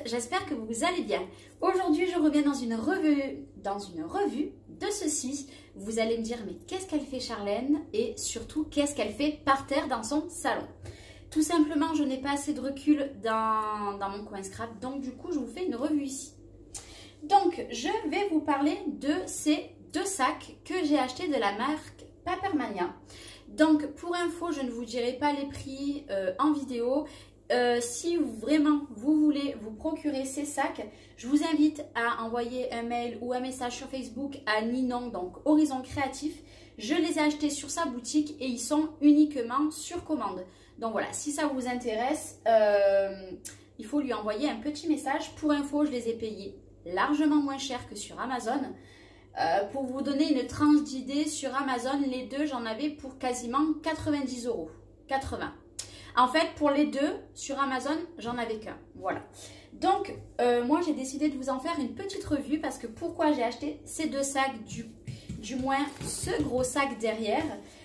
j'espère que vous allez bien. Aujourd'hui, je reviens dans une revue de ceci. Vous allez me dire, mais qu'est-ce qu'elle fait Charlène? Et surtout, qu'est-ce qu'elle fait par terre dans son salon? Tout simplement, je n'ai pas assez de recul dans mon coin scrap, donc du coup, je vous fais une revue ici. Donc, je vais vous parler de ces deux sacs que j'ai achetés de la marque Papermania. Donc, pour info, je ne vous dirai pas les prix en vidéo. Si vraiment vous voulez vous procurer ces sacs, je vous invite à envoyer un mail ou un message sur Facebook à Ninon, donc Horizon Créatif. Je les ai achetés sur sa boutique et ils sont uniquement sur commande. Donc voilà, si ça vous intéresse, il faut lui envoyer un petit message. Pour info, je les ai payés largement moins cher que sur Amazon. Pour vous donner une tranche d'idée, sur Amazon, les deux, j'en avais pour quasiment 90 €. 80. En fait, pour les deux, sur Amazon, j'en avais qu'un. Voilà. Donc, moi, j'ai décidé de vous en faire une petite revue parce que pourquoi j'ai acheté ces deux sacs, du moins ce gros sac derrière.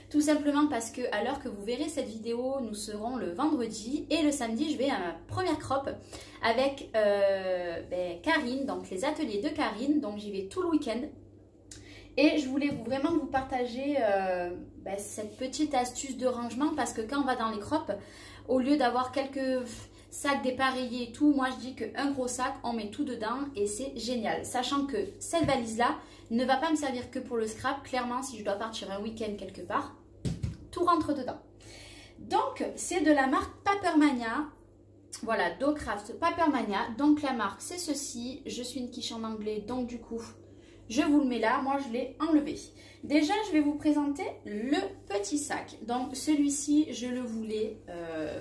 Tout simplement parce que à l'heure que vous verrez cette vidéo, nous serons le vendredi et le samedi, je vais à ma première crop avec Karine, donc les ateliers de Karine. Donc, j'y vais tout le week-end. Et je voulais vraiment vous partager cette petite astuce de rangement parce que quand on va dans les crops, au lieu d'avoir quelques sacs dépareillés et tout, moi je dis qu'un gros sac, on met tout dedans et c'est génial. Sachant que cette valise-là ne va pas me servir que pour le scrap. Clairement, si je dois partir un week-end quelque part, tout rentre dedans. Donc, c'est de la marque Papermania. Voilà, Docraft Papermania. Donc, la marque, c'est ceci. Je suis une quiche en anglais, donc du coup... je vous le mets là, moi je l'ai enlevé. Déjà, je vais vous présenter le petit sac. Donc celui-ci, je le voulais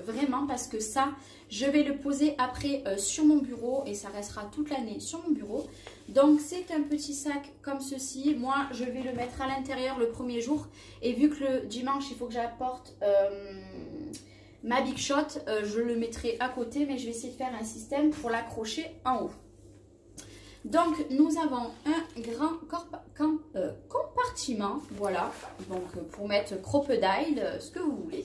vraiment parce que ça, je vais le poser après sur mon bureau et ça restera toute l'année sur mon bureau. Donc c'est un petit sac comme ceci. Moi, je vais le mettre à l'intérieur le premier jour. Et vu que le dimanche, il faut que j'apporte ma Big Shot, je le mettrai à côté. Mais je vais essayer de faire un système pour l'accrocher en haut. Donc, nous avons un grand compartiment, voilà, donc pour mettre crocodile, ce que vous voulez.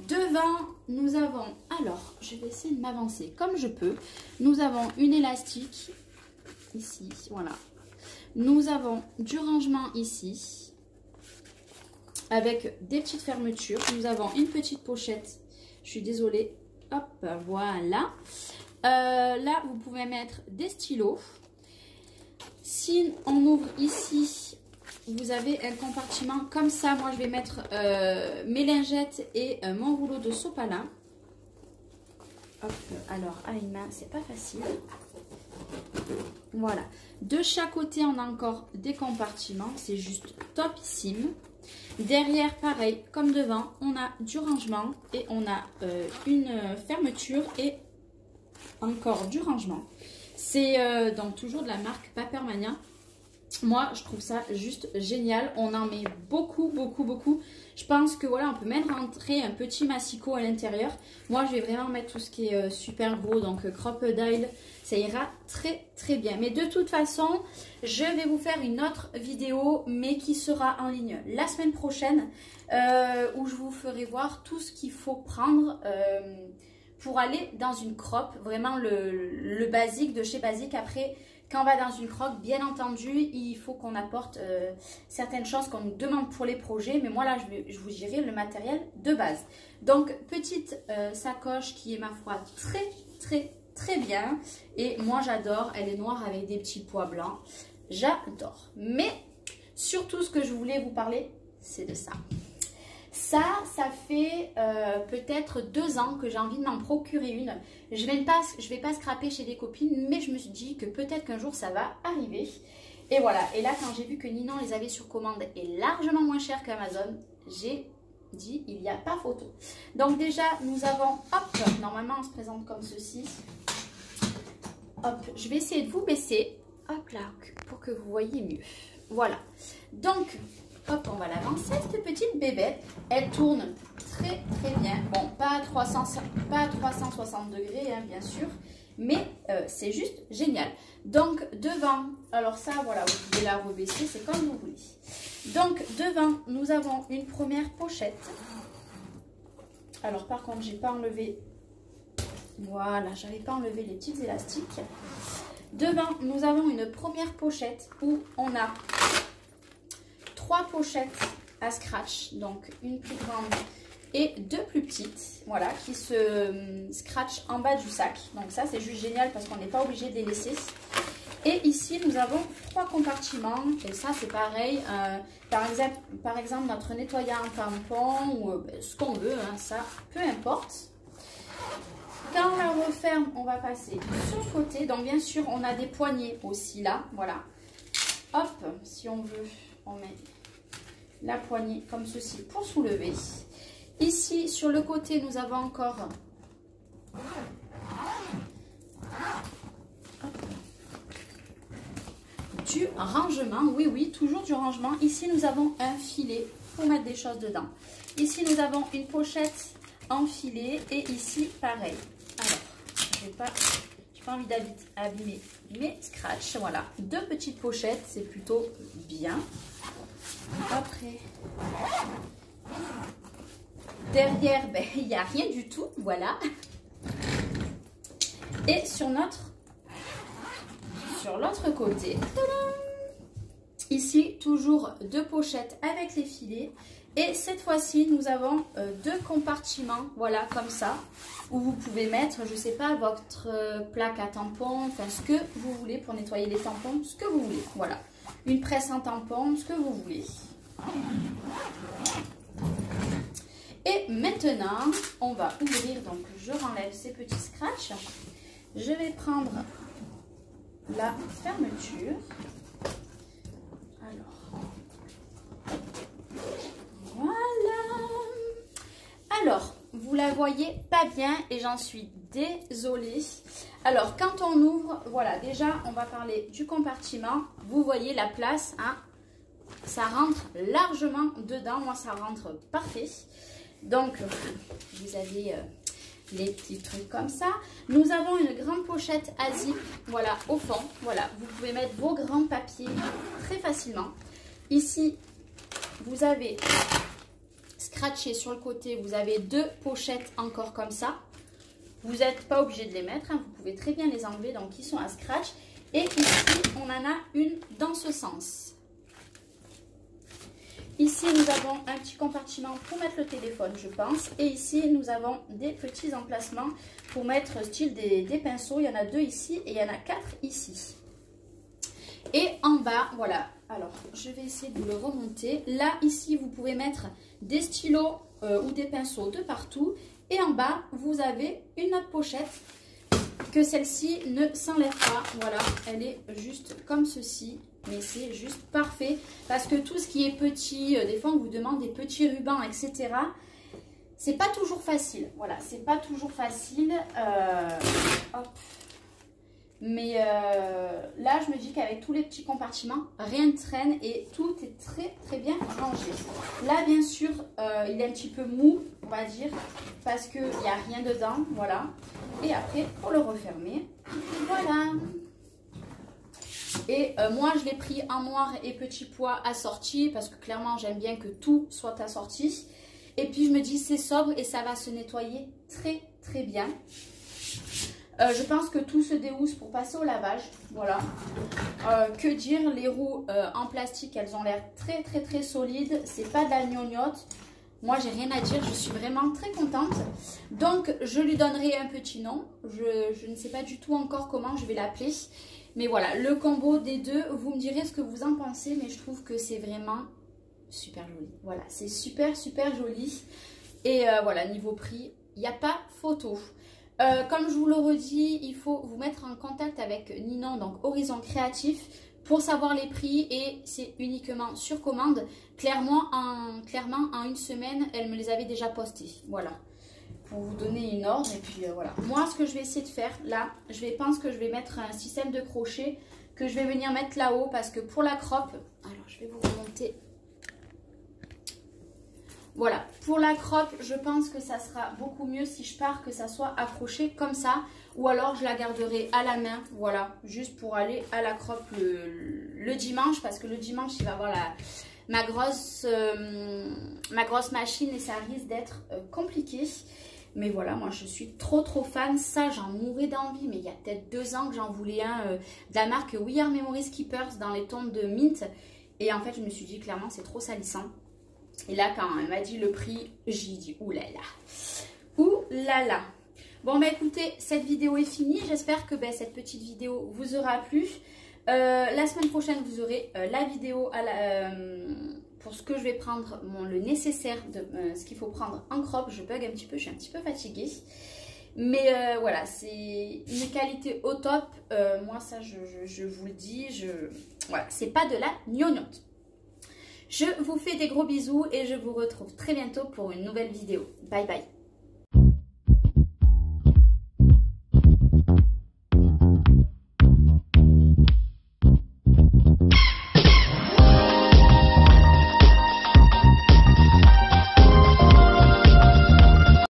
Devant, nous avons, alors, je vais essayer de m'avancer comme je peux. Nous avons une élastique, ici, voilà. Nous avons du rangement ici, avec des petites fermetures. Nous avons une petite pochette, je suis désolée, hop, voilà. Là, vous pouvez mettre des stylos. Si on ouvre ici, vous avez un compartiment comme ça. Moi, je vais mettre mes lingettes et mon rouleau de sopalin. Hop, alors, à une main, c'est pas facile. Voilà. De chaque côté, on a encore des compartiments. C'est juste topissime. Derrière, pareil, comme devant, on a du rangement et on a une fermeture et encore du rangement. C'est donc toujours de la marque Papermania. Moi, je trouve ça juste génial. On en met beaucoup, beaucoup, beaucoup. Je pense que voilà, on peut même rentrer un petit massicot à l'intérieur. Moi, je vais vraiment mettre tout ce qui est super gros. Donc, crocodile, ça ira très, très bien. Mais de toute façon, je vais vous faire une autre vidéo, mais qui sera en ligne la semaine prochaine, où je vous ferai voir tout ce qu'il faut prendre pour aller dans une crop, vraiment le basique de chez Basique. Après, quand on va dans une crop, bien entendu, il faut qu'on apporte certaines choses qu'on nous demande pour les projets. Mais moi, là, je vous dirai le matériel de base. Donc, petite sacoche qui est, ma foi, très, très, très bien. Et moi, j'adore. Elle est noire avec des petits pois blancs. J'adore. Mais, surtout, ce que je voulais vous parler, c'est de ça. Ça fait peut-être 2 ans que j'ai envie de m'en procurer une. Je vais pas scraper chez des copines, mais je me suis dit que peut-être qu'un jour ça va arriver. Et voilà, et là quand j'ai vu que Ninon les avait sur commande et largement moins cher qu'Amazon, j'ai dit il n'y a pas photo. Donc déjà nous avons, hop, normalement on se présente comme ceci. Hop, je vais essayer de vous baisser, hop là, pour que vous voyez mieux. Voilà, donc... hop, on va l'avancer, cette petite bébête. Elle tourne très très bien. Bon, pas à 360 degrés, hein, bien sûr. Mais c'est juste génial. Donc, devant, alors ça, voilà, vous pouvez la rebaisser, c'est comme vous voulez. Donc, devant, nous avons une première pochette. Alors, par contre, j'ai pas enlevé Voilà, j'avais pas enlevé les petits élastiques. Devant, nous avons une première pochette où on a 3 pochettes à scratch, donc une plus grande et 2 plus petites, voilà, qui se scratchent en bas du sac. Donc ça, c'est juste génial parce qu'on n'est pas obligé de les laisser. Et ici, nous avons 3 compartiments. Et ça, c'est pareil. Par exemple, notre nettoyant tampon ou ce qu'on veut, hein, ça, peu importe. Quand on la referme, on va passer sur le côté. Donc, bien sûr, on a des poignées aussi là. Voilà. Hop, si on veut, on met la poignée comme ceci pour soulever. Ici, sur le côté, nous avons encore du rangement. Oui, oui, toujours du rangement. Ici, nous avons un filet pour mettre des choses dedans. Ici, nous avons une pochette en filet et ici, pareil. Alors, je n'ai pas envie d'abîmer mes scratchs. Voilà, 2 petites pochettes, c'est plutôt bien. Après, derrière, ben, il n'y a rien du tout, voilà. Et sur l'autre côté, tadam, ici, toujours 2 pochettes avec les filets. Et cette fois-ci, nous avons 2 compartiments, voilà, comme ça, où vous pouvez mettre, je sais pas, votre plaque à tampons, enfin, ce que vous voulez pour nettoyer les tampons, ce que vous voulez, voilà. Une presse en tampon, ce que vous voulez. Et maintenant, on va ouvrir, donc je renlève ces petits scratchs. Je vais prendre la fermeture. Alors, voilà. Alors, vous la voyez pas bien et j'en suis désolée. Alors, quand on ouvre, voilà, déjà, on va parler du compartiment. Vous voyez la place, hein, ça rentre largement dedans. Moi, ça rentre parfait. Donc, vous avez les petits trucs comme ça. Nous avons une grande pochette à zip, voilà, au fond. Voilà, vous pouvez mettre vos grands papiers très facilement. Ici, vous avez scratché sur le côté, vous avez 2 pochettes encore comme ça. Vous n'êtes pas obligé de les mettre, hein, vous pouvez très bien les enlever, donc ils sont à scratch. Et ici, on en a une dans ce sens. Ici, nous avons un petit compartiment pour mettre le téléphone, je pense. Et ici, nous avons des petits emplacements pour mettre style des pinceaux. Il y en a 2 ici et il y en a 4 ici. Et en bas, voilà. Alors, je vais essayer de le remonter. Là, ici, vous pouvez mettre des stylos ou des pinceaux de partout. Et en bas, vous avez une autre pochette que celle-ci ne s'enlève pas. Voilà, elle est juste comme ceci. Mais c'est juste parfait parce que tout ce qui est petit, des fois on vous demande des petits rubans, etc. C'est pas toujours facile. Voilà, c'est pas toujours facile. Hop. Mais là, je me dis qu'avec tous les petits compartiments, rien ne traîne et tout est très très bien rangé. Là, bien sûr, il est un petit peu mou, on va dire, parce qu'il n'y a rien dedans. Voilà. Et après, pour le refermer, voilà. Et moi, je l'ai pris en noir et petit pois assorti parce que clairement, j'aime bien que tout soit assorti. Et puis, je me dis, c'est sobre et ça va se nettoyer très, très bien. Je pense que tout se déhousse pour passer au lavage. Voilà. Que dire, les roues en plastique, elles ont l'air très, très, très solides. C'est pas de la gnognotte. Moi, j'ai rien à dire. Je suis vraiment très contente. Donc, je lui donnerai un petit nom. Je ne sais pas du tout encore comment je vais l'appeler. Mais voilà, le combo des 2, vous me direz ce que vous en pensez, mais je trouve que c'est vraiment super joli. Voilà, c'est super, super joli. Et voilà, niveau prix, il n'y a pas photo. Comme je vous le redis, il faut vous mettre en contact avec Ninon, donc Horizon Créatif, pour savoir les prix et c'est uniquement sur commande. Clairement, en une semaine, elle me les avait déjà postés. Voilà. Pour vous donner une ordre et puis voilà. Moi, ce que je vais essayer de faire là, pense que je vais mettre un système de crochet que je vais venir mettre là-haut parce que pour la croppe, alors je vais vous remonter. Voilà, pour la croppe, je pense que ça sera beaucoup mieux si je pars que ça soit accroché comme ça ou alors je la garderai à la main, voilà, juste pour aller à la croppe le dimanche parce que le dimanche, il va avoir ma grosse machine et ça risque d'être compliqué. Mais voilà, moi je suis trop fan. Ça, j'en mourais d'envie. Mais il y a peut-être 2 ans que j'en voulais un de la marque We Are Memories Keepers dans les tons de mint. Et en fait, je me suis dit clairement, c'est trop salissant. Et là, quand elle m'a dit le prix, j'ai dit oulala. Oulala. Bon, bah écoutez, cette vidéo est finie. J'espère que cette petite vidéo vous aura plu. La semaine prochaine, vous aurez la vidéo pour ce que je vais prendre, le nécessaire de ce qu'il faut prendre en crop. Je bug un petit peu, je suis un petit peu fatiguée. Mais voilà, c'est une qualité au top. Moi, ça, je vous le dis, voilà, c'est pas de la gnognotte. Je vous fais des gros bisous et je vous retrouve très bientôt pour une nouvelle vidéo. Bye bye.